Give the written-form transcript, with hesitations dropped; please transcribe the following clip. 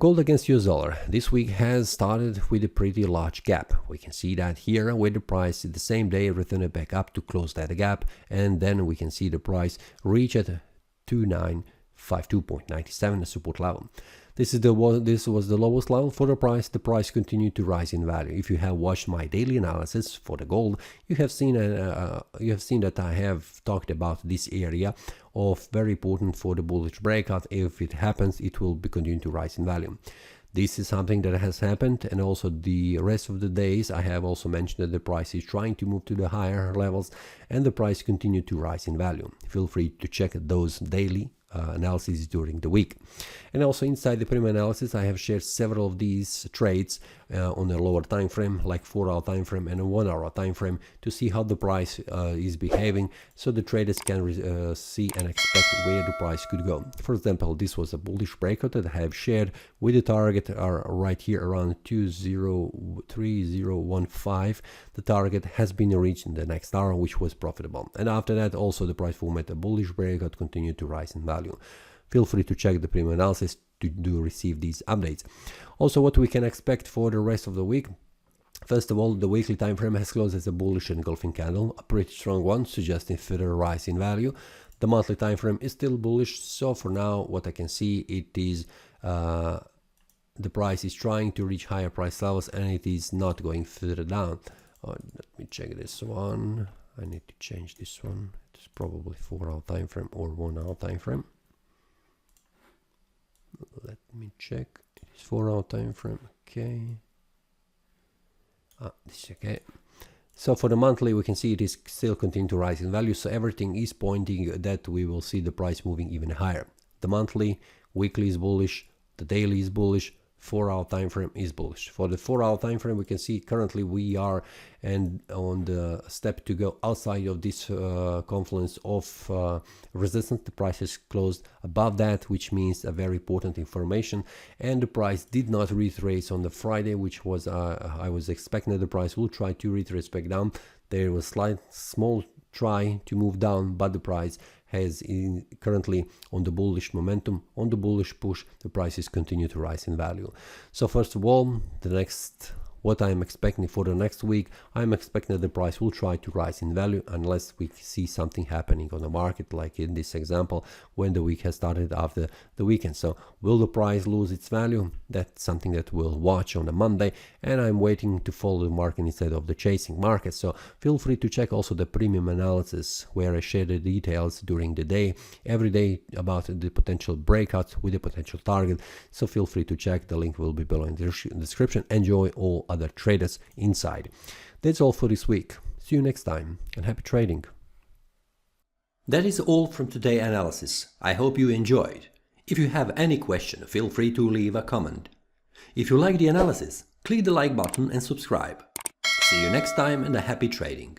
Gold against US dollar this week has started with a pretty large gap. We can see that here where the price the same day returned back up to close that gap, and then we can see the price reach at 2952.97 support level. This was the lowest level for the price. The price continued to rise in value. If you have watched my daily analysis for the gold, you have seen that I have talked about this area of very important for the bullish breakout. If it happens, it will be continuing to rise in value. This is something that has happened, and also the rest of the days I have also mentioned that the price is trying to move to the higher levels and the price continued to rise in value. Feel free to check those daily analysis during the week. And also inside the premium analysis I have shared several of these trades on a lower time frame, like 4-hour time frame and a 1-hour time frame, to see how the price is behaving, so the traders can see and expect where the price could go. For example, this was a bullish breakout that I have shared with the target right here around 203015. The target has been reached in the next hour, which was profitable, and after that also the price formed a bullish breakout, continued to rise in value. Feel free to check the premium analysis to receive these updates. Also, what we can expect for the rest of the week. First of all, the weekly time frame has closed as a bullish engulfing candle, a pretty strong one, suggesting further rise in value. The monthly time frame is still bullish, so for now what I can see, it is the price is trying to reach higher price levels and it is not going further down. Let me check this one. I need to change this one. It's probably 4-hour time frame or 1-hour time frame. Let me check. It is 4-hour time frame. Okay. This is okay. So for the monthly, we can see it is still continuing to rise in value. So everything is pointing that we will see the price moving even higher. The monthly, weekly is bullish. The daily is bullish. 4-hour time frame is bullish. For the 4-hour time frame, we can see currently we are on the step to go outside of this confluence of resistance. The price is closed above that, which means a very important information, and the price did not retrace on the Friday, which was I was expecting that the price will try to retrace back down. There was small try to move down, but the price has currently on the bullish momentum, on the bullish push, the prices continue to rise in value. So first of all, what I'm expecting for the next week, I'm expecting that the price will try to rise in value unless we see something happening on the market, like in this example when the week has started after the weekend. So will the price lose its value? That's something that we'll watch on the Monday, and I'm waiting to follow the market instead of the chasing market. So feel free to check also the premium analysis where I share the details during the day, every day, about the potential breakout with the potential target. So feel free to check. The link will be below in the description. Enjoy all other traders inside. That's all for this week. See you next time and happy trading. That is all from today's analysis. I hope you enjoyed. If you have any question, feel free to leave a comment. If you like the analysis, click the like button and subscribe. See you next time and a happy trading.